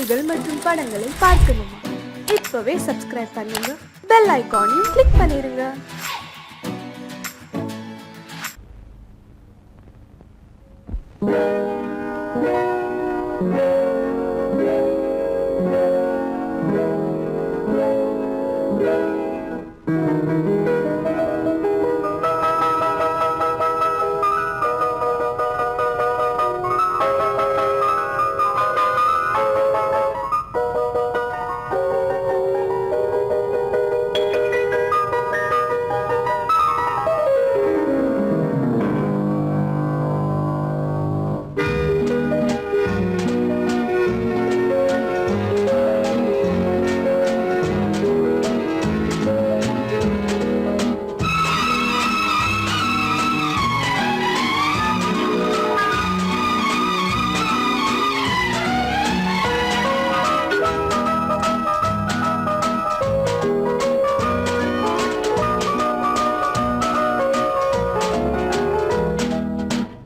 பாடல்கள் மற்றும் படங்களை பார்க்கணுமா? இப்பவே சப்ஸ்கிரைப் பண்ணுங்க, பெல் ஐகானையும் கிளிக் பண்ணிருங்க.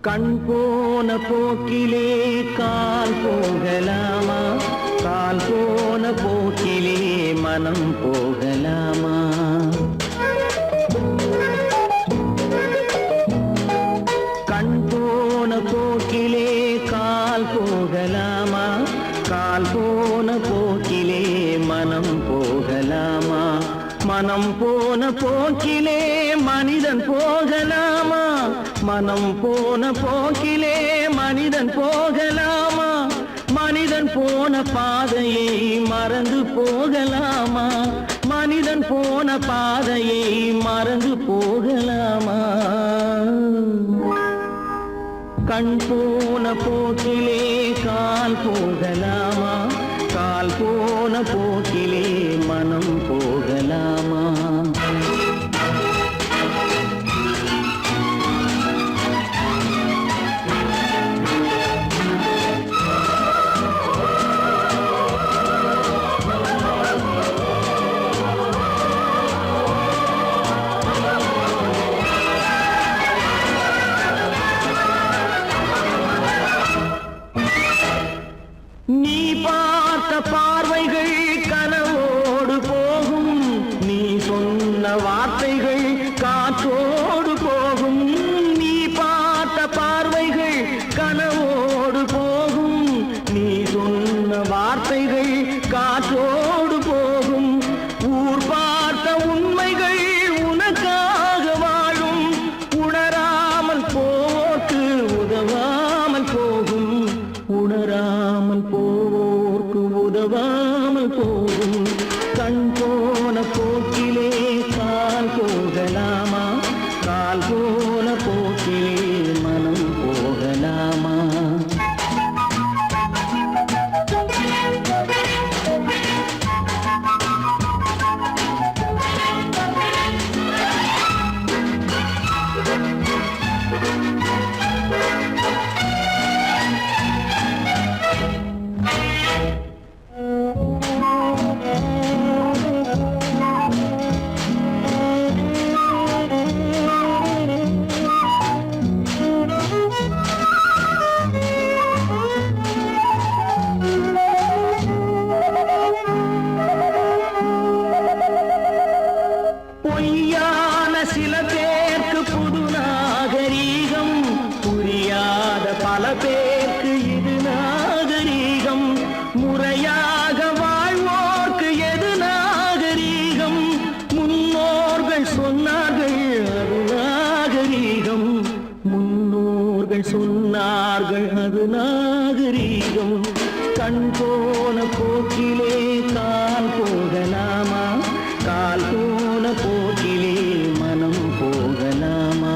கண் போன போக்கிலே கால் போகலாமா? கால் போன போக்கிலே மனம் போகலாமா? கண் போன போக்கிலே கால் போகலாமா? கால் போன போக்கிலே மனம் போகலாமா? மனம் போன போக்கிலே மனிதன் போகலாமா? மனம் போன போக்கிலே மனிதன் போகலாமா? மனிதன் போன பாதையை மறந்து போகலாமா? மனிதன் போன பாதையை மறந்து போகலாமா? கண் போன போக்கிலே கால் போகலாமா? கால் போன போக்கிலே மனம் போகலாமா? நீ பார்த்த பார்வைகள் கனவோடு போகும், நீ சொன்ன வார்த்தைகள் காற்றோடு போகும். நீ பார்த்த பார்வைகள் கனவோடு போகும், நீ சொன்ன வார்த்தைகள் காற்றோடு போகும். ஊர் பார்த்த உண்மைகள் உனக்காக வாழும், உணராமல் போக்கு உதவாமல் போகும். உணராமல் போவோர்க்கு உதவாமல் போகும். கண் போன போக்கிலே கால் போகலாமா? கால் போன போக்கிலே மனம் போகலாமா? பொய்யான சில பேருக்கு புது நாகரீகம், புரியாத பல பேருக்கு இது நாகரீகம். முறையாக வாழ்வோர்க்கு எது நாகரீகம்? முன்னோர்கள் சொன்னார்கள் அது நாகரீகம். முன்னோர்கள் சொன்னார்கள் அது நாகரீகம். கண் போன போக்கிலே கால் போகலாமா? கால் போன போக்கிலே மனம் போகலாமா?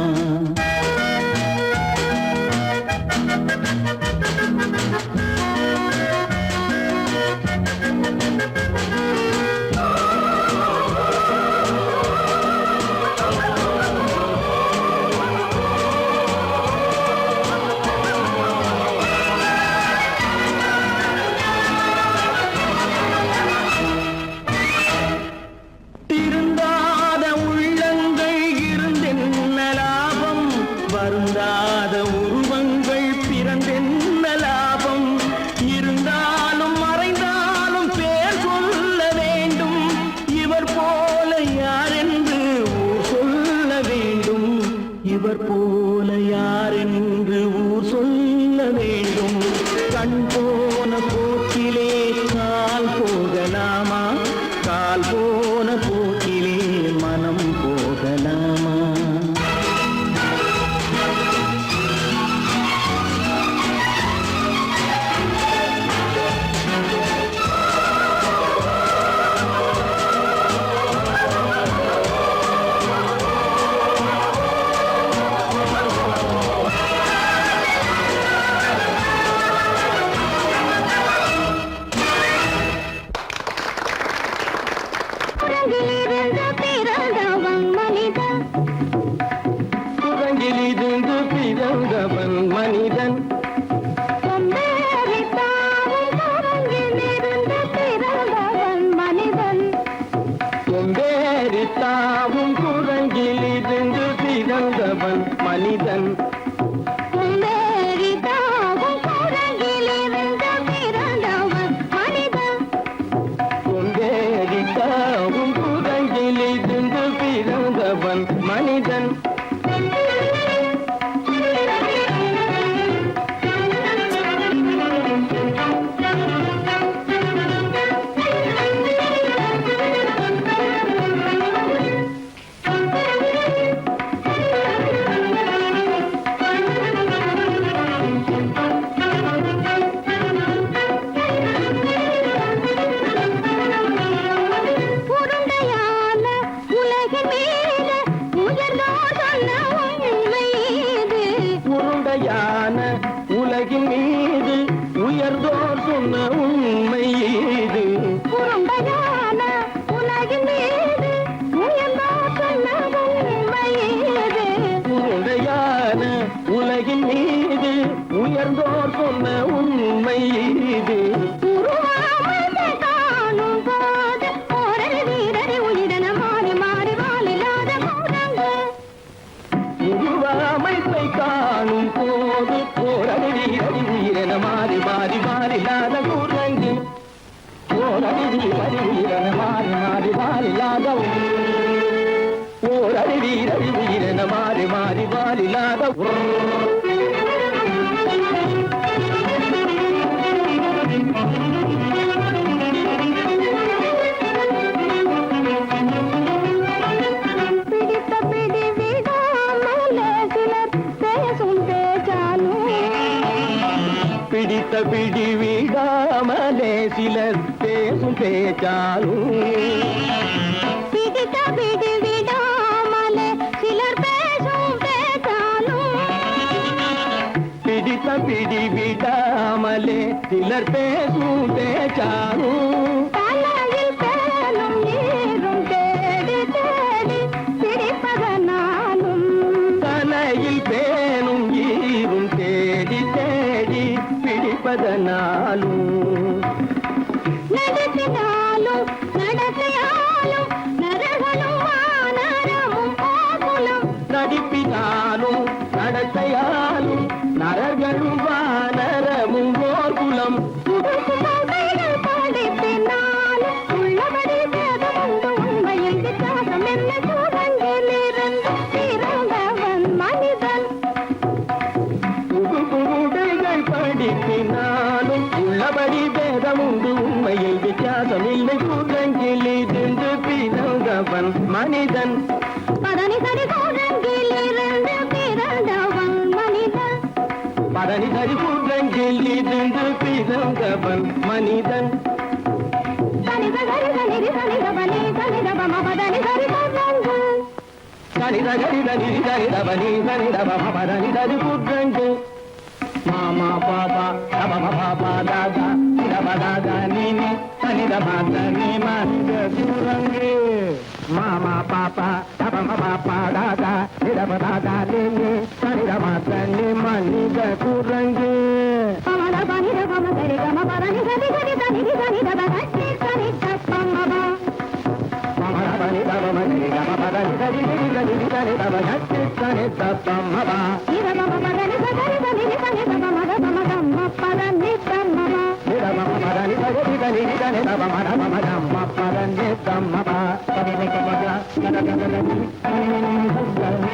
ஓரருவி வருவீரன மாறி மாறி வாலிலாக ஓரருவி ரவிவீரன மாறி மாறி வாலிலாக பிடித்த பிடி விடாமலே சிலர் பேசும் பேச்சாலும் பிடித்த பிடி விடாமலே சிலர் பேசும் பேச்சாலும் பிடித்த பிடி விடாமலே சிலர் பேசும் பேச்சாலும் தலையில் பேலும் நீரும் தேடி தேடி பிடிப்பதனாலும் தலையில் பேணும் ஈரும் தேடி தேடி பிடிப்பதனாலும் நடத்தினாலும் நடத்தையாலும் நரகளும் வானரமும் போகுலும் நடிப்பினாலும் நடத்தையாலும் நரர்களும் வானரமும் ஓர்குலம் புதுமைகள் படிப்பினாலும் உள்ளபடி வேதமுண்டு உண்மையில் வித்தியாசம் என்ன சூழங்கிலிருந்து பிறந்தவன் மனிதன் புதுமைகள் படிப்பினாலும் உள்ளபடி பேதமுண்டு உண்மையில் வித்தியாசம் இல்லை கூட்டங்கிலிருந்து பிறந்தவன் மனிதன் பதனி சரி சூழங்கிலிருந்து பிறந்தவன் மனிதன் பரணி சரி கூட்டங்கிலிருந்து பிறந்தவன் மனிதன் தனித சரி தனிதி தனிதவனி தனிதவம பதனி சரி சூழங்கு சனித கரித நிதி சரிதவனி சரிதவம பரணி சரி கூட்டங்கு மாமா பாபா தபம பாபா தாதா சிதப தாதா நீனி சனித பாதா நீ மனித குரங்கு மாமா பாப்பா தபம பாப்பா தாதா சிதப தாதா நீனி சனித பாதா நீ மனித குரங்கு பமத பனித பம சரி கம பதனி சரி சரி தனிதி தனிதவ கட்டி சரி தப்பம்மப மமரபனி தபம சரி கம பதனி சரி சரி சரி சரி தப கட்டி சரி தப்பம்மபா இதமம பதனி சரி தனிதி தனிதவ மத பம கம்ம பதனி தம்மப நிதமம பதனி சரி சரி சரி தப மரமம தம்ம பதனி தம்மபா பதனி கமகா நதததனி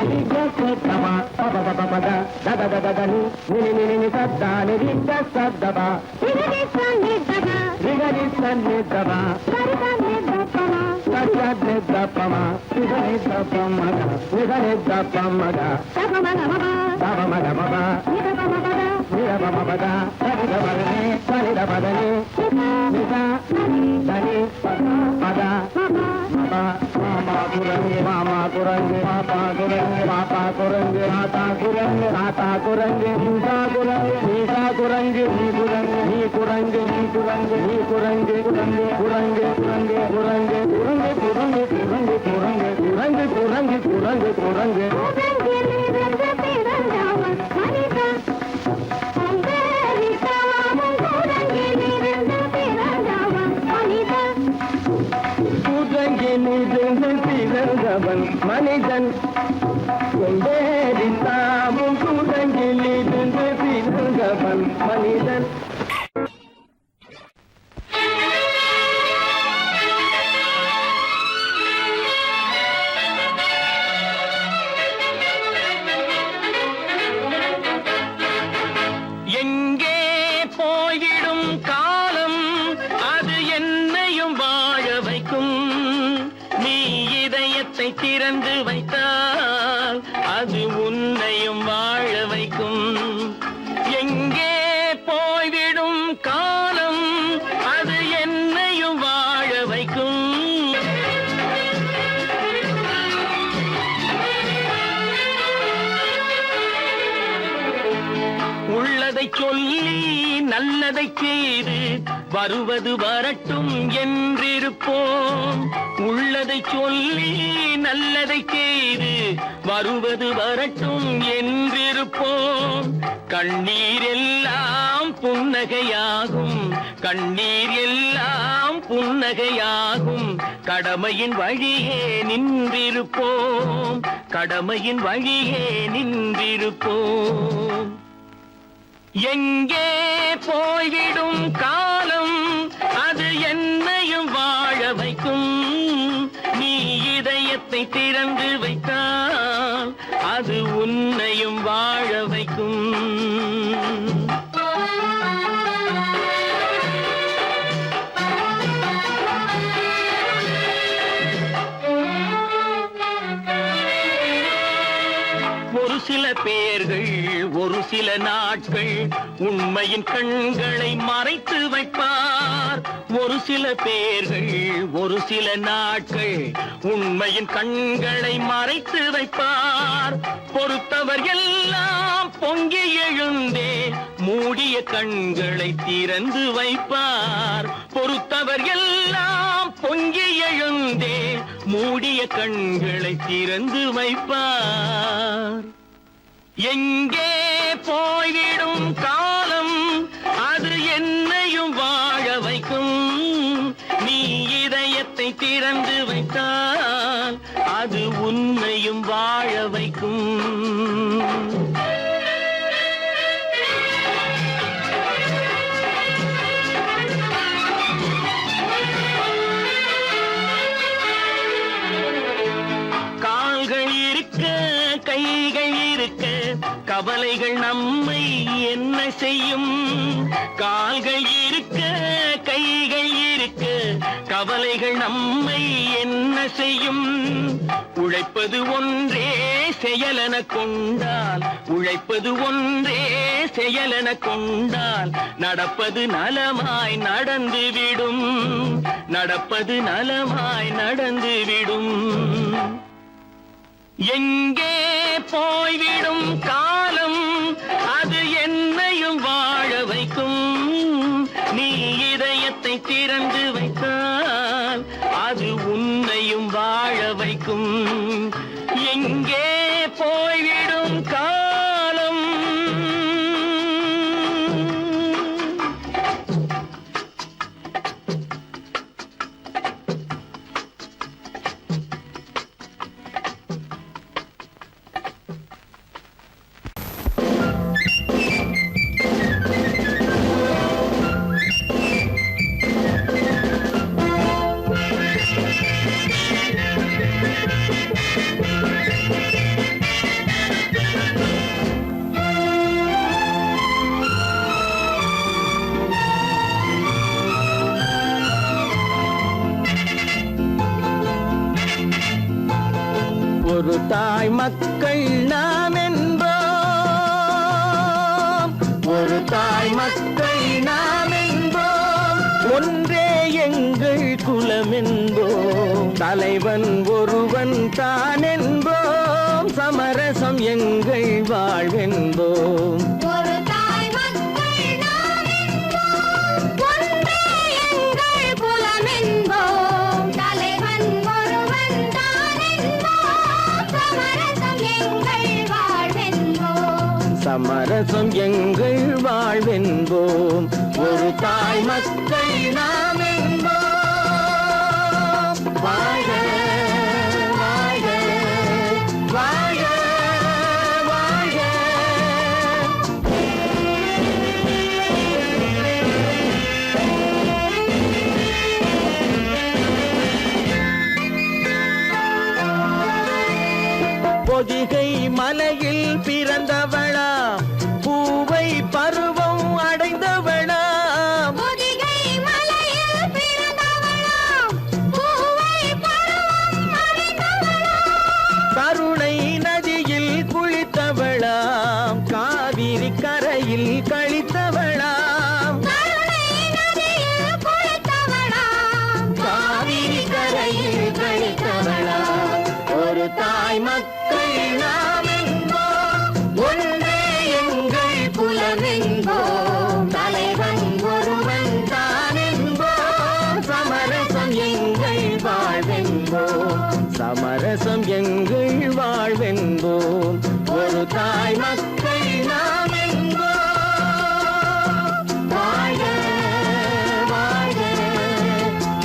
நி ஜசதம பபபபபத ததததனி நினி சத்தானி ரிதசதப திகதி சன்னிதவ ரிகதி சன்னிதப சரி சன்னிதப்பம சத்யத்னி தப்பம சிதனி தப்பமக நிதனி தப்பமக தபமகமப தபமகமப நிதபமபத நிரபமபத சரிதபதனி சரிதபதனி நித தனி பத மாமா குரங்கு மாமா குரங்கு பாப்பா குரங்கு பாப்பா குரங்கு மாதா குரங்கு மாதா குரங்கு நீசா குரங்கு நீசா குரங்கு நீ குரங்கு நீ குரங்கு நீ குரங்கு நீ குரங்கு குரங்கு குரங்கு குரங்கு குரங்கு குரங்கு குரங்கு குரங்கு குரங்கு குரங்கு குரங்கு குரங்கு கூட்டங்கிலிருந்து பிறந்தவன் மனிதன் அம்பேரிக்காமும் கூட்டங்கிலிருந்து பிறந்தவன் மனிதன் கூட்டங்கிலிருந்து பிறந்தவன் மனிதன் கொண்டேரித்தாமும் கூட்டங்கிலிருந்து பிறந்தவன் மனிதன் எங்கே போய்விடும் காலம் அது என்னையும் வாழ வைக்கும் நீ இதயத்தை திறந்து வைத்தால் அது உன்னையும் வாழ வைக்கும் எங்கே போய்விடும் காலம் அது என்னையும் வாழ வைக்கும் உள்ளதை சொல்லி நல்லதை செய்து வருவது வரட்டும் என்றிருப்போம் உள்ளதை சொல்லி நல்லதை செய்து வருவது வரட்டும் என்றிருப்போம் கண்ணீர் எல்லாம் புன்னகையாகும் கண்ணீர் எல்லாம் புன்னகையாகும் கடமையின் வழியே நின்றிருப்போம் கடமையின் வழியே நின்றிருப்போம் எங்கே போய்விடும் காலம் அது என்ன ஒரு சில நாட்கள் உண்மையின் கண்களை மறைத்து வைப்பார். ஒரு சில பேர்கள் ஒரு சில நாட்கள் உண்மையின் கண்களை மறைத்து வைப்பார். பொறுத்தவர் எல்லாம் பொங்கி எழுந்தே மூடிய கண்களை திறந்து வைப்பார். பொறுத்தவர் எல்லாம் பொங்கி எழுந்தே மூடிய கண்களை திறந்து வைப்பார். எங்கே போய்விடும் காலம் அது என்னையும் வாழ வைக்கும். நீ இதயத்தை திறந்து வைத்தால் அது உன்னையும் வாழ வைக்கும். கால்கள் இருக்க கைகள் இருக்க கவலைகள் நம்மை என்ன செய்யும். கால்கள் இருக்க கைகள் இருக்க கவலைகள் நம்மை என்ன செய்யும். உழைப்பது ஒன்றே செயலென கொண்டால் உழைப்பது ஒன்றே செயலென கொண்டால் நடப்பது நலமாய் நடந்துவிடும். நடப்பது நலமாய் நடந்துவிடும். எங்கே போய்விடும் காலம் அது என்னையும் வாழ வைக்கும். நீ இதயத்தை திறந்து வைத்தால் அது உன்னையும் வாழ வைக்கும். எங்கே போய்விடும் காலம். ஒரு தாய் மக்கள் நாம் என்போம். ஒரு தாய் மக்கள் நாம் என்போம். ஒன்றே எங்கள் குலம் என்போம். தலைவன் ஒருவன் தான் என்போம். சமரசம் எங்கள் வாழ்வென்போம். ஒரு தாய் மக்கள் நாம் என்போம். ஒன்றே எங்கள் குலம் என்போம். தலைவன் ஒருவன் தான் என்போம். சமரசம் எங்கள் வாழ்வென்போம். சமரசம் எங்கள் வாழ்வென்போம். ஒரு தாய் மக்கள் நாம் என்போம். வாழ்க வாழ்க வாழ்க வாழ்க. பொதிகை மலையில் பிறந்தவளா பூவை பருவம் அடைந்தவளா. பொதிகை மலையில் பிறந்தவளாம். பூவை பருவம் அடைந்தவளாம். கருணை நதியில் குளித்தவளாம். காவிரி கரையில் கழித்தவளாம். கருணை நதியில் குளித்தவளாம். காவிரி கரையில் கழித்தவளாம். ஒரு தாய் மக்கள் நாம் என்போம். ஒன்றே எங்கள் குலம் என்போம். தலைவன் ஒருவன் தான் என்போம். சமரசம் எங்கள் வாழ்வென்போம். சமரசம் எங்கள் வாழ்வென்போம். ஒரு தாய் மக்கள் நாம் என்போம். வாழ்க வாழ்க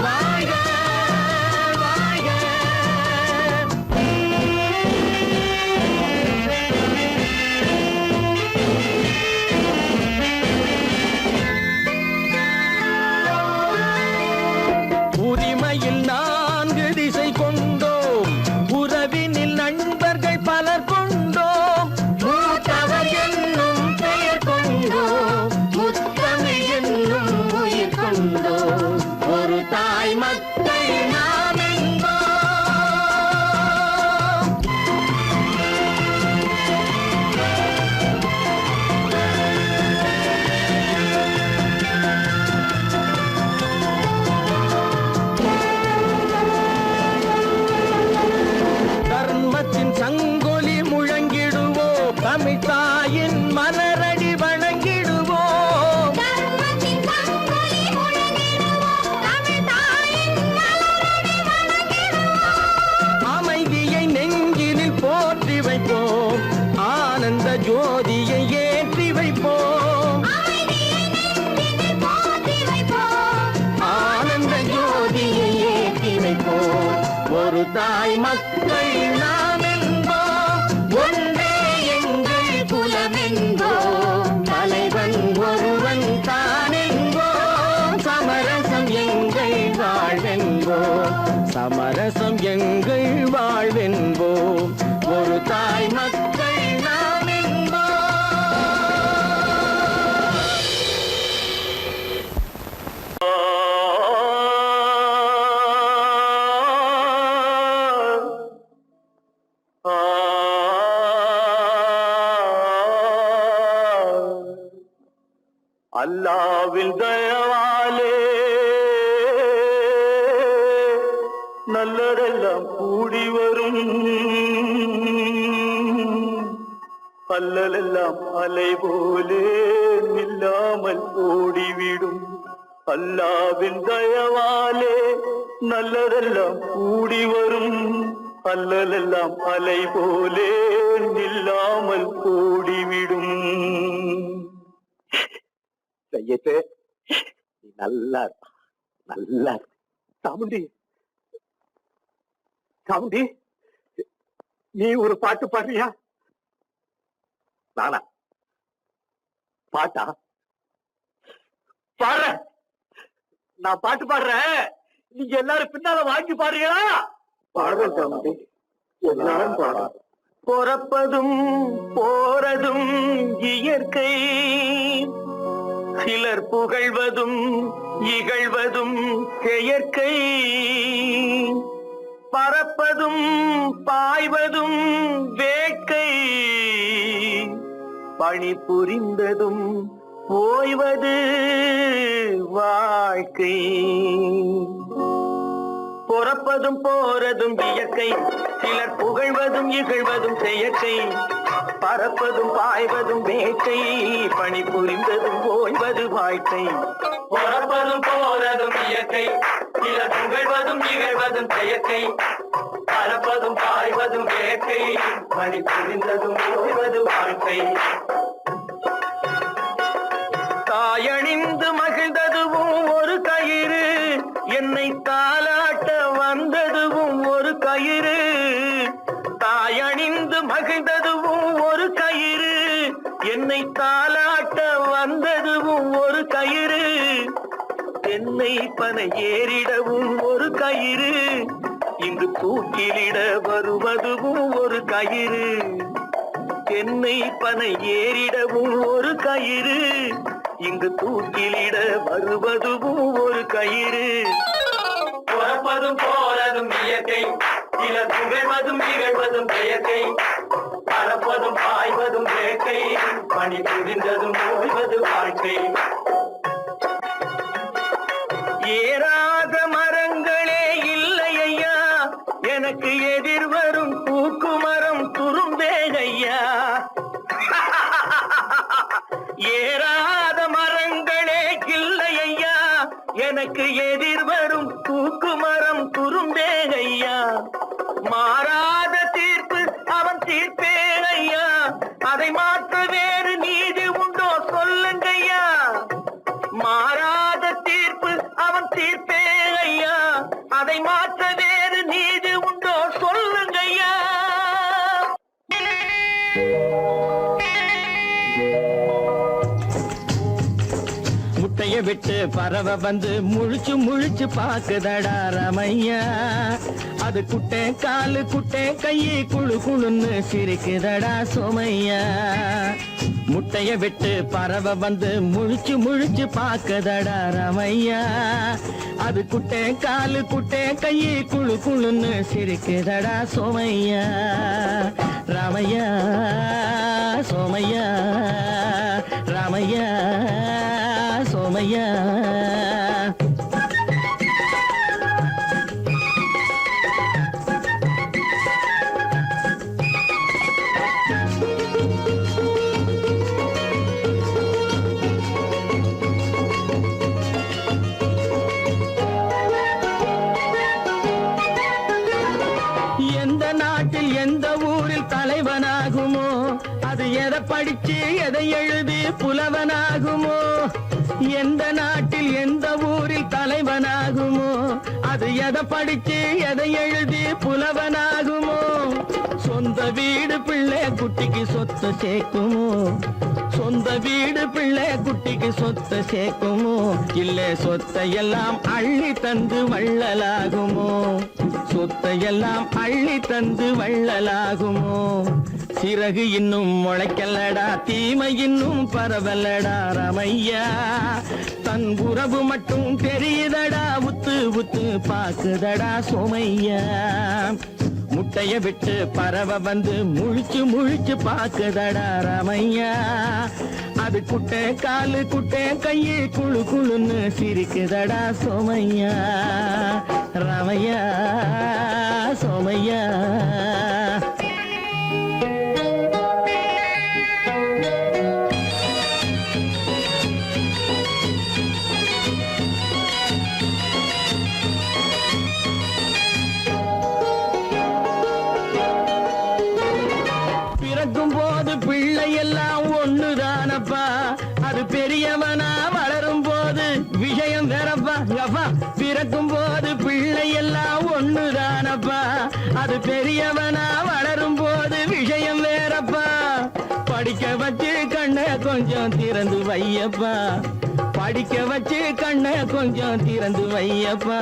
வாழ்க வாழ்க. உரிமையில் 4 திசை கொண்டோம். உறவினில் நண்பர்கள் பலர் கொண்டோம். மூத்தவர் தாய் மக்கள் நாம் என்போம், ஒன்றே எங்கள் குலம் என்போம், தலைவன் ஒருவன் தான் என்போம், சமரசம் எங்கள் வாழ்வென்போம், சமரசம் எங்கள் வாழ்வென்போம், ஒரு தாய் மக்கள் நாம் என்போம். அல்லாவின் தயவாலே நல்லதெல்லாம் கூடி வரும், அல்லலெல்லாம் அலை போலே நில்லாமல் ஓடிவிடும். அல்லாவின் தயவாலே நல்லதெல்லாம் கூடி வரும், அல்லலெல்லாம் அலை போலே நில்லாமல் ஓடிவிடும். செய்யட்டு நல்லா நல்லா சாமுண்டி, சாமுண்டி நீ ஒரு பாட்டு பாடுறியா? நானா பாட்டா பாடுற? நான் பாட்டு பாடுறேன், நீங்க எல்லாரும் பின்னால வாங்கி பாடுறீங்களா? பாடுறேன் சாமுண்டி, எல்லாரும் பாடுற. பிறப்பதும் போறதும் இயற்கை, சிலர் புகழ்வதும் இகழ்வதும் செயற்கை, பறப்பதும் பாய்வதும் வேட்கை, பணி புரிந்ததும் ஓய்வது வாழ்க்கை. பிறப்பதும் போறதும் இயற்கை, சிலர் புகழ்வதும் இகழ்வதும் செயற்கை, பறப்பதும் பாய்வதும் வேட்கை, பணி புரிந்ததும் ஓய்வது வாழ்க்கை. பிறப்பதும் போறதும் இயற்கை, சிலர் புகழ்வதும் இகழ்வதும் செயற்கை, பறப்பதும் பாய்வதும் வேட்கை, பணி புரிந்ததும் ஓய்வது வாழ்க்கை. தாயணிந்து மகிழ்ந்ததுவும் ஒரு கயிறு, என்னை தாலாட்ட வந்ததுவும் ஒரு கயிறு. தாயணிந்து மகிழ்ந்ததுவும் ஒரு கயிறு, என்னை தாலாட்ட வந்ததுவும் ஒரு கயிறு. என்னை பனை ஏறிடவும் ஒரு கயிறு, இங்கு தூக்கிலிட வருவதுவும் ஒரு கயிறு. என்னை பனை ஏறிடவும் ஒரு கயிறு, இங்கு தூக்கிலிட வருவதுவும் ஒரு கயிறு. பிறப்பதும் போறதும் இயற்கை, சிலர் புகழ்வதும் இகழ்வதும் செயற்கை, பறப்பதும் பாய்வதும் வேட்கை, பணி புரிந்ததும் ஓய்வது வாழ்க்கை. ஏறாத மரங்களே இல்லை ஐயா, எனக்கு எதிர் வரும் பூக்குமரம் துரும்பேகையா. ஏறாத மரங்களே இல்லை ஐயா, எனக்கு எதிர் வரும் பூக்குமரம் துரும்பேகையா. மாறாத தீர்ப்பு அவன் தீர்ப்பே ஐயா, அதை மாற்ற வேறு நீதி உண்டோ சொல்லுங்கய்யா. மாறாத தீர்ப்பு அவன் தீர்ப்பே ஐயா, அதை மாற்ற வேறு நீதி உண்டோ சொல்லுங்கய்யா. முட்டைய விட்டு பறவை வந்து முழிச்சு முழிச்சு பாக்குதடா ரமையா, அது குட்டை காலு குட்டை கையை குழு குழுன்னு சிரிக்குதடா சோமையா. முட்டைய விட்டு பறவை வந்து முழிச்சு முழிச்சு பாக்குதடா ரமையா, அது குட்டை காலு குட்டை கையை குழு குழுன்னு சிரிக்குதடா சோமையா. ராமையா சோமையா, ராமையா சோமையா. எந்த நாட்டில் எந்த ஊரில் தலைவனாகுமோ, அது எதை படிச்சு எதை எழுதி புலவனாகுமோ. எந்த நாட்டில் எந்த ஊரில் தலைவனாகுமோ, அது எதை படிச்சு எதை எழுதி புலவனாகுமோ? சொந்த வீடு பிள்ளை குட்டிக்கு சொத்து சேர்க்குமோ? சொந்த வீடு பிள்ளை குட்டிக்கு சொத்தை சேர்க்குமோ? இல்ல சொத்தை எல்லாம் அள்ளி தந்து வள்ளலாகுமோ? சொத்தை எல்லாம் அள்ளி தந்து வள்ளலாகுமோ? சிறகு இன்னும் முளைக்கல்லடா, தீமை இன்னும் பரவல்லடா ரமையா. தன் உறவு மட்டும் தெரியுதடா, உத்து உத்து பாக்குதடா சோமையா. முட்டைய விட்டு பறவை வந்து முழிச்சு முழிச்சு பாக்குதடா ரமையா. அது குட்டை காலு குட்டை கையை குழு குழுன்னு சிரிக்குதடா சோமையா. ரமையா சோமையா. பிறக்கும் போது பிள்ளை எல்லாம் ஒண்ணுதானப்பா, அது பெரியவனா வளரும் போது விஷயம் வேறப்பா. அப்பா பிறக்கும் போது பிள்ளை எல்லாம் ஒண்ணுதானப்பா, அது பெரியவனா வளரும் போது விஷயம் வேறப்பா. படிக்க வச்சு கண்ணை கொஞ்சம் திறந்து வையப்பா, படிக்க வச்சு கண்ணை கொஞ்சம் திறந்து வையப்பா.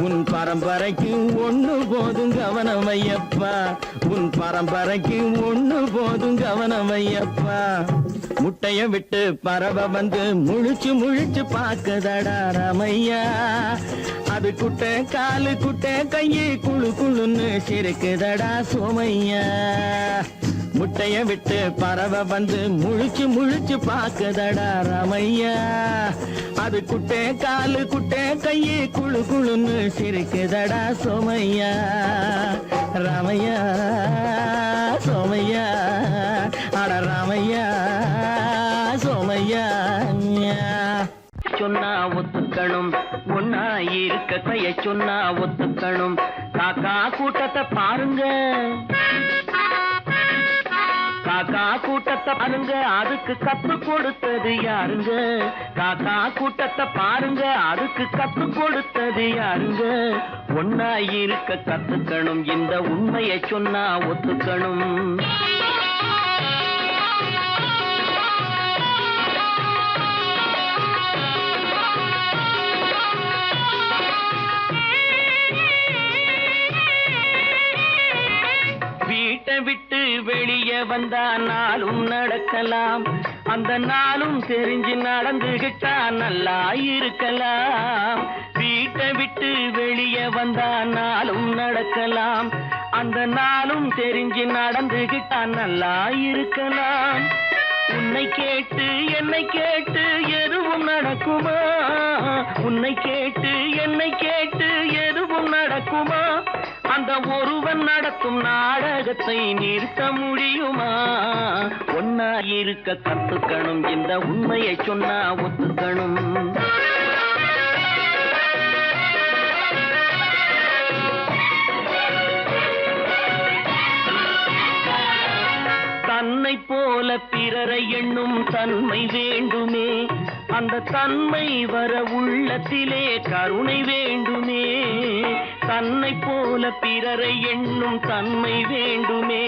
உன் பரம்பரைக்கு ஒண்ணு போதும் கவனம் வையப்பா, உன் பரம்பரைக்கு ஒண்ணு போதும் கவனம் வையப்பா. முட்டைய விட்டு பறவை வந்து முழிச்சு முழிச்சு பாக்குதடா ரமையா. அது குட்டை காலு குட்டை கையை குழு குழுன்னு சிரிக்குதடா சோமையா. முட்டைய விட்டு பறவை வந்து முழிச்சு முழிச்சு பாக்குதடா ரமையா. அது குட்டை காலு குட்டை கையை குழு குழுன்னு சிரிக்குதடா சோமையா. ரமையா சோமையா. அட ரமையா சோமையா. சொன்னா ஒத்துக்கணும், ஒன்னா இருக்க கைய சொன்னா ஒத்துக்கணும். காக்கா கூட்டத்தை பாருங்க, காக்கா கூட்டத்தை பாருங்க, அதுக்கு கத்து கொடுத்தது யாருங்க? காக்கா கூட்டத்தை பாருங்க, அதுக்கு கத்து கொடுத்தது யாருங்க? ஒன்னா இருக்க கத்துக்கணும், இந்த உண்மையை சொன்னா ஒத்துக்கணும். வீட்டை விட்டு வெளியே வந்தா நாளும் நடக்கலாம், அந்த நாளும் தெரிஞ்சு நடந்துகிட்டா நல்லா இருக்கலாம். வீட்டை விட்டு வெளியே வந்தா நாளும் நடக்கலாம், அந்த நாளும் தெரிஞ்சு நடந்துகிட்டா நல்லா இருக்கலாம். உன்னை கேட்டு என்னை கேட்டு எதுவும் நடக்குமா? உன்னை கேட்டு என்னை கேட்டு எதுவும் நடக்குமா? அந்த ஒருவன் நடத்தும் நாடகத்தை நிறுத்த முடியுமா? ஒன்னா இருக்க கத்துக்கணும், இந்த உண்மையை சொன்னா ஒத்துக்கணும். தன்னை போல பிறரை எண்ணும் தன்மை வேண்டுமே, அந்த தன்மை வர உள்ளத்திலே கருணை வேண்டுமே. தன்னை போல பிறரை எண்ணும் தன்மை வேண்டுமே,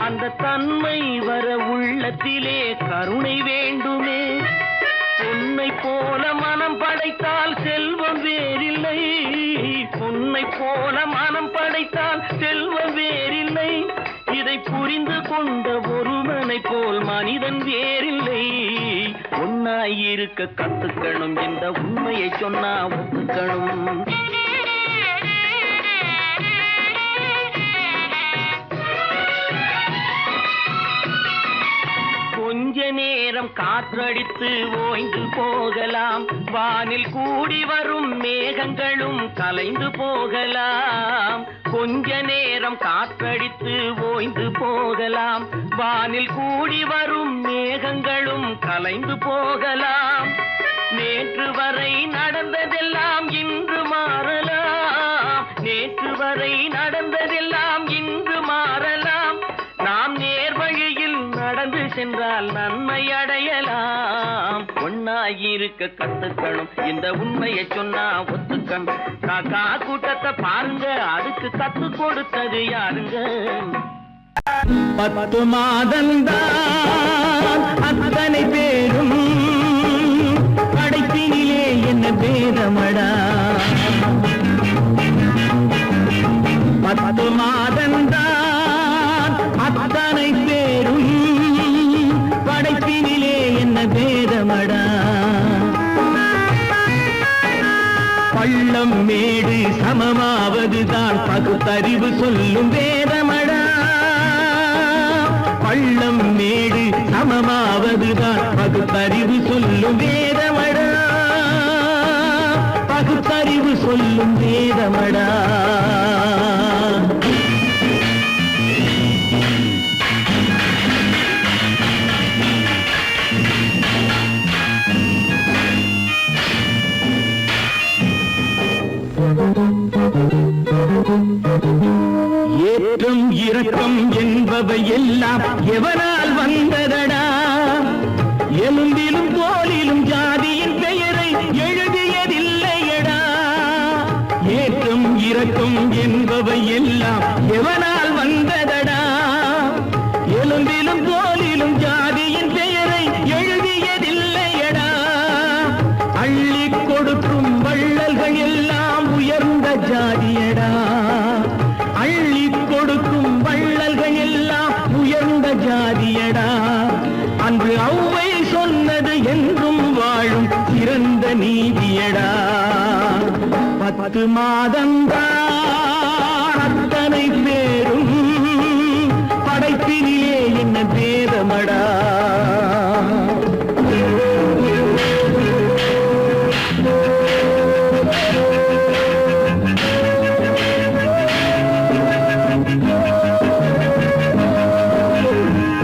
அந்த தன்மை வர உள்ளத்திலே கருணை வேண்டுமே. உன்னை போல மனம் படைத்தால் செல்வம் வேறில்லை, உன்னை போல மனம் படைத்தால் செல்வம் வேறில்லை. இதை புரிந்து கொண்ட ஒருவனை போல் மனிதன் வேறில்லை. ஒன்னாயிருக்க கத்துக்கணும், இந்த உண்மையை சொன்னா ஒத்துக்கணும். கொஞ்ச நேரம் காற்றடித்து ஓய்ந்து போகலாம், வானில் கூடி வரும் மேகங்களும் கலைந்து போகலாம். கொஞ்ச நேரம் காற்றடித்து ஓய்ந்து போகலாம், வானில் கூடி வரும் மேகங்களும் கலைந்து போகலாம். நேற்று வரை நடந்ததெல்லாம் இன்று மாறலாம், நேற்று வரை நடந்ததெல்லாம் இன்று மாறலாம். நாம் நேர்வழியில் நடந்து சென்றால் நன்மை அடையலாம். ஒன்னாய் இருக்க கத்துக்கணும். இந்த உண்மையை சொன்னா ஒத்துக்கணும். காக்கா கூட்டத்தை பாருங்க, அதுக்கு கத்து கொடுத்தது யாருங்க? 10 மாதந்தான் அத்தனை பேரும் படைப்பினிலே என்ன பேதமடா. 10 மாதந்தான் அத்தனை பேரும் படைப்பினிலே என்ன பேதமடா. பள்ளம் மேடு சமமாவதுதான் பகுத்தறிவு சொல்லும் வேதமடா. பள்ளம் மேடு சமமாவதுதான் பகுத்தறிவு சொல்லும் வேதமடா. பகுத்தறிவு சொல்லும் வேதமடா. ஏற்றம் இரக்கம் என்பவை எல்லாம் எவனால் வந்ததடா. எலும்பிலும் தோலிலும் ஜாதியின் பெயரை எழுதியதில்லையடா. ஏற்றம் இரக்கம் என்பவை எல்லாம் எவனால் வந்ததடா. எலும்பிலும் தோலிலும் ஜாதியின் பெயரை எழுதியதில்லையடா. அள்ளி கொடுக்கும் வள்ளல்கள் எல்லாம் உயர்ந்த ஜாதியடா. அள்ளி கொடுக்கும் வள்ளல்கள் எல்லாம் உயர்ந்த ஜாதியடா. அன்று ஔவை சொன்னது என்றும் வாழும் சிறந்த நீதியடா. 10 மாதந்தான் அத்தனை பேரும் படைப்பினிலே என்ன பேதமடா.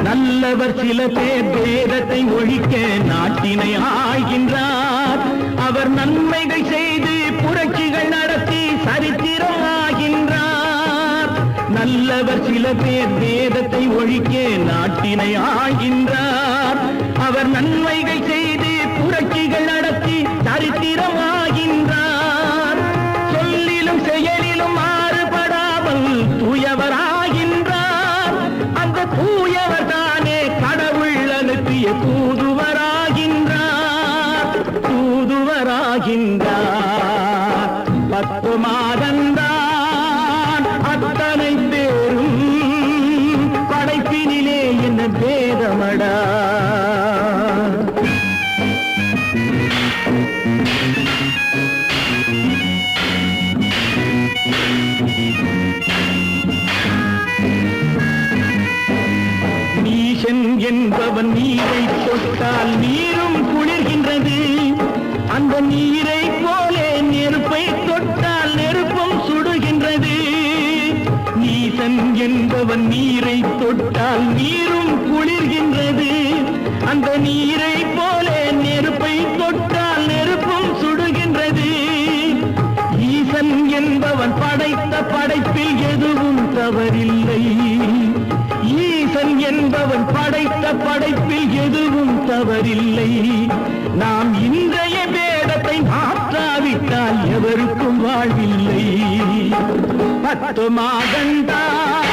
நல்லவர் சில பேர் வேதத்தை ஒழிக்க நாட்டினை ஆள்கின்றார். அவர் நன்மைகள் செய்து புரட்சிகள் நடத்தி சரித்திரம் ஆகின்றார். நல்லவர் சில பேர் வேதத்தை ஒழிக்க நாட்டினை ஆள்கின்றார். அவர் நன்மைகள் செய்து புரட்சிகள் நடத்தி சரித்திரம் ஆகின்றார். சொல்லிலும் செயலிலும் மாறுபடாமல் தூயவராகின்றார். அந்த தூயவர் தானே கடவுள் அனுப்பிய தூதுவராகின்றார். தூதுவராகின்றார். 10 மாதந்தான் அத்தனை பேரும் படைப்பினிலே என்ன பேதமடா. நீசன் என்பவன் நீரை தொட்டால் நீரும் குளிர்கின்றது. அந்த நீரை போலே நெருப்பை தொட்டால் நெருப்பும் சுடுகின்றது. நீசன் என்பவன் நீரை தொட்டால் நீரும் குளிர்கின்றது. அந்த நீரை போலே நெருப்பை தொட்டால் நெருப்பும் சுடுகின்றது. ஈசன் என்பவன் படைத்த படைப்பில் எதுவும் தவறில்லை. ஈசன் என்பவன் படைத்த படைப்பில் எதுவும் தவறில்லை. நாம் இன்றைய வேதத்தை மாற்றாவிட்டால் எவருக்கும் வாழ்வில்லை. 10 மாதந்தான்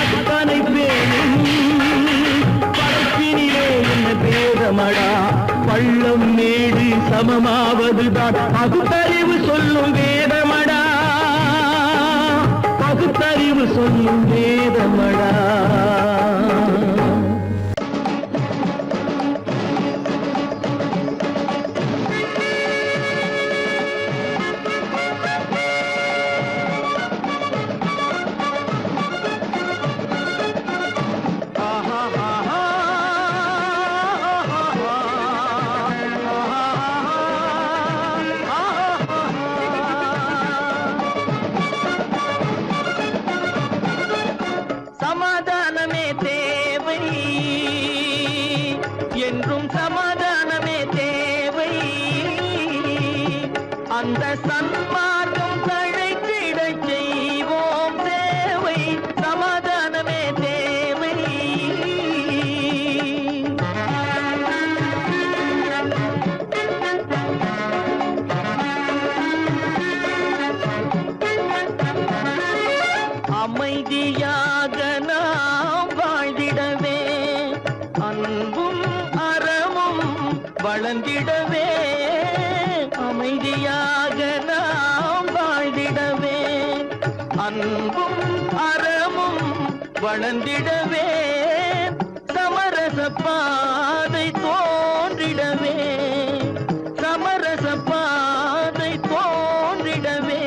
அத்தனை பேரும் படைப்பினிலே என்ன பேதமடா. பள்ளம் மேடு சமமாவதுதான் பகுத்தறிவு சொல்லும் வேதமடா. பகுத்தறிவு சொல்லும் வேதமடா. சமாதானமே தேவை என்றும் சமாதானமே தேவை. அந்த சன்மார்க்கம் தழைத்திடச் செய்வோம் சேவை. சமாதானமே தேவை. அன்பும் அறமும் வளர்ந்திடவே சமரச பாதை தோன்றிடவே சமரச பாதை தோன்றிடவே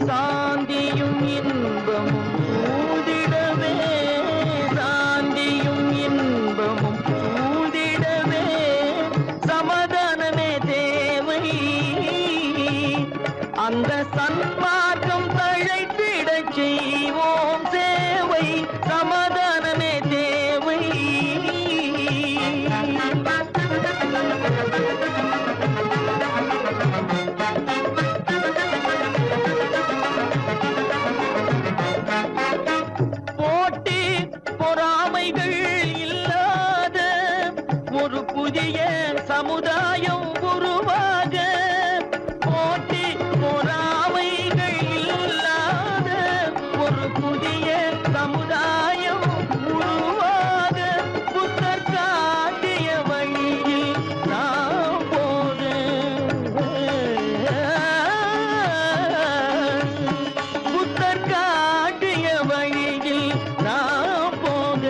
சாந்தியும் இன்பமும் சூழ்ந்திடவே சாந்தியும் இன்பமும் சூழ்ந்திடவே சமாதானமே தேவை அந்த சன்மார்க்கம் தழைத்திடச் செய்வோம் சேவை சமாதானமே தேவை போட்டி பொறாமைகள் இல்லாத ஒரு புதிய சமுதாயம் உருவாக போட்டி பொறாமைகள் இல்லாத ஒரு புதிய சமுதாயம் உருவாக புத்தர் காட்டிய வழியில் நாம் போக புத்தர் காட்டிய வழியில் நாம் போக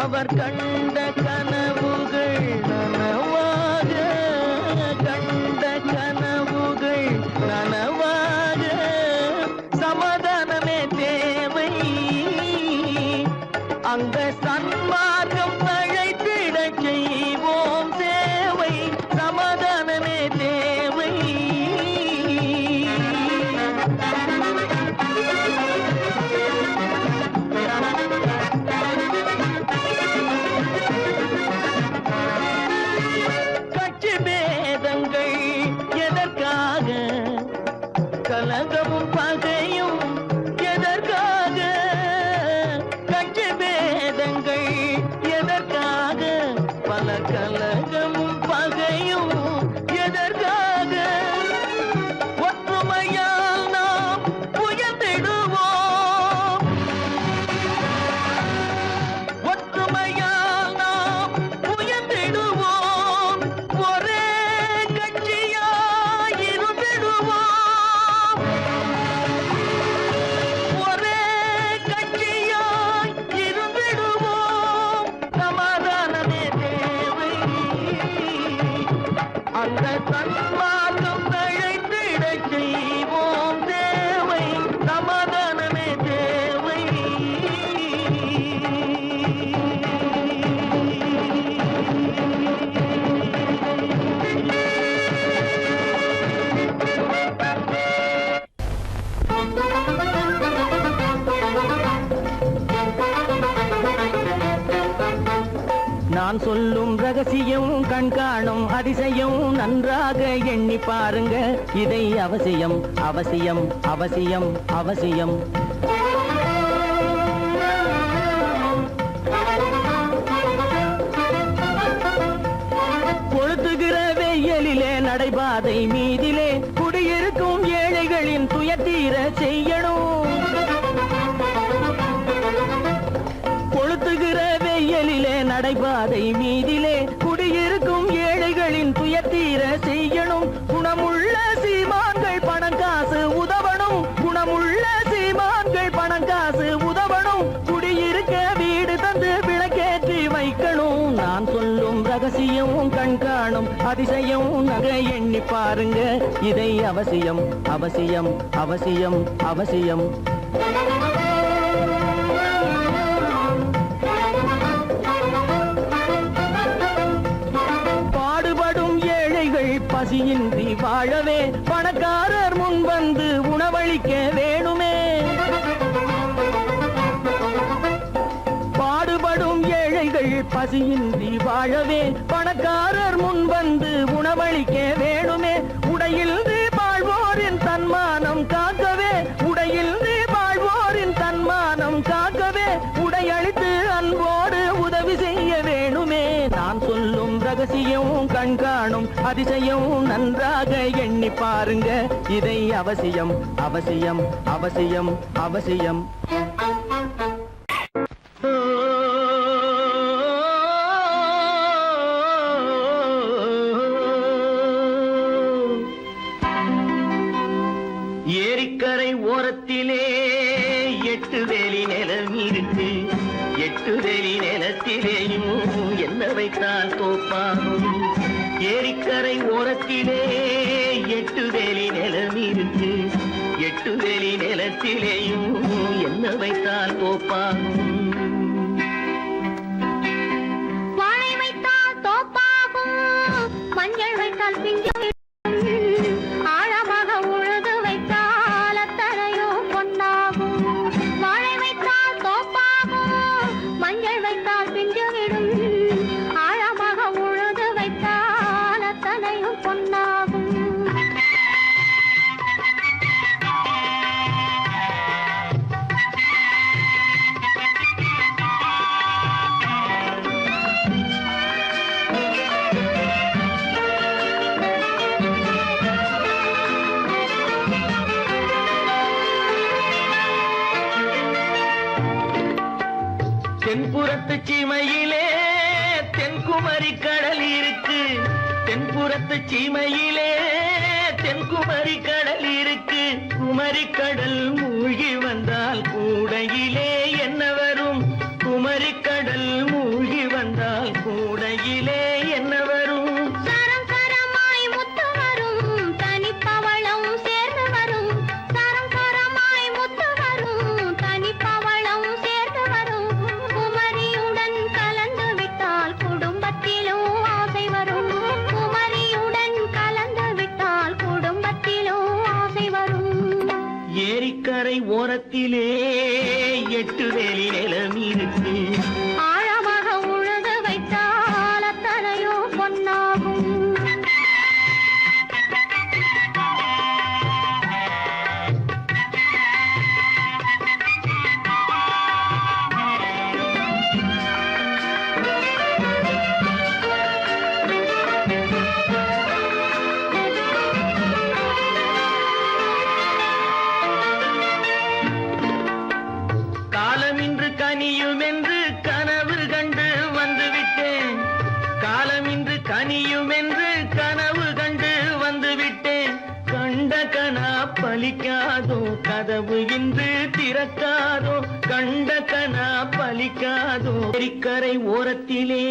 அவர் கண்ட கனவுகள் நனவாக கண்ட கனவுகள் நனவாக சமாதானமே தேவை அந்த சன்மார்க்கம் தழைத்திடச் செய்வோம் சேவை சமாதானமே தேவை கட்சி பேதங்கள் எதற்காக கலகமும் பகையும் எதற்காக கட்சி பேதங்கள் எதற்காக பல கலகமும் பகையும் எதற்காக ஒற்றுமையால் நாம் உயர்ந்திடுவோம் ஒற்றுமையால் நாம் உயர்ந்திடுவோம் ஒரே கட்சியாய் இருந்திடுவோம் ஒரே கட்சியாய் இருந்திடுவோம் சமாதானமே தேவை அந்த சன்மார்க்கம் தழைத்திடச் செய்வோம் தேவை சமாதானமே தேவை நான் சொல்லும் ரகசியம் கண்காணும் அதிசயம் நன்றாக எண்ணி பாருங்க இதை அவசியம் அவசியம் அவசியம் அவசியம் கொளுத்துகிற வெயிலிலே நடைபாதை மீதிலே குடியிருக்கும் ஏழைகளின் துயத்தீர செய்யணும் கொளுத்துகிற வெயிலிலே நடைபாதை மீதிலே குடியிருக்கும் ஏழைகளின் துயத்தீர செய்யணும் குணமுள்ள சீமான்கள் பணம் காசு உதவணும் குணமுள்ள சீமான்கள் பணம் காசு உதவணும் குடியிருக்க வீடு தந்து விளக்கேற்றி வைக்கணும் நான் சொல்லும் ரகசியம் கண்காணும் அதிசயம் நகை எண்ணி பாருங்க இதை அவசியம் அவசியம் அவசியம் அவசியம் பசியின்றி வாழவே பணக்காரர் முன் வந்து உணவளிக்க வேணுமே பாடுபடும் ஏழைகள் பசியின்றி வாழவே பணக்காரர் முன் வந்து உணவளிக்க வேணுமே உடையில் வாழ்வோரின் தன்மானம் காக்கவே உடையில் வாழ்வோரின் தன்மானம் காக்கவே உடையளித்து அன்போடு உதவி செய்ய வேணுமே நான் சொல்லும் ரகசியம் கண்காணும் அதிசயம் நன்றாக எண்ணி பாருங்க இதை அவசியம் அவசியம் அவசியம் அவசியம் ஏரிக்கரை ஓரத்திலே வேலி நிலம் இருக்கு. 8 வேலி நிலத்திலேயும் என்ன வைத்தால் தோப்பாகும். ஏரிக்கரை ஓரத்திலே 8 வேலி நிலம் இருக்கு. 8 வேலி நிலத்திலேயும் என்ன வைத்தால் தோப்பாகும். வாழை வைத்தால் தோப்பாகும், மஞ்சள் வைத்தால் பிஞ்சு ஆழமாக உழுது வைத்தால் அத்தனையோ பொன்னாகும். வாழை வைத்தால் தோப்பாகும், மஞ்சள் வைத்தால் பிஞ்சு விடும் ஆழமாக உழுது வைத்தால் அத்தனையும் பொன்னாகும். தென்புறத்து சீமையிலே தென்குமரி கடல் இருக்கு. தென்புறத்து சீமையிலே தென்குமரி கடல் இருக்கு. குமரி கடல் மூழ்கி வந்தால் கூடையிலே என்ன வரும்? குமரி கடல் மூழ்கி வந்தால் கூடையிலே என்ன வரும்? சரம் சரமாய் முத்து வரும், தனிப்பவளம் சேர்ந்து வரும். சரம் சரமாய் முத்து வரும், தனிப்பவளம் சேர்ந்து வரும். குமரியுடன் கலந்து விட்டால் குடும்பத்திலும் ஆசை வரும். குமரியுடன் கலந்து விட்டால் குடும்பத்திலும் ஆசை வரும். ஏரிக்கரை ஓரத்திலே 8 வேலி நிலம் இருக்கு. ஆழமாக உழுது வைத்தால் அத்தனையோ பொன்னாகும். காலமின்று கனியும் என்று கனவு கண்டு வந்துவிட்டேன். காலமின்று கனியும் என்று கனவு கண்டு வந்துவிட்டேன். கண்ட கனா பலிக்காதோ, கதவு இன்று திறக்காதோ. கண்ட கனா பலிக்காதோ. ஏரிக்கரை ஓரத்திலே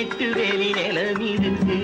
8 வேலி நிலம் இருக்கு.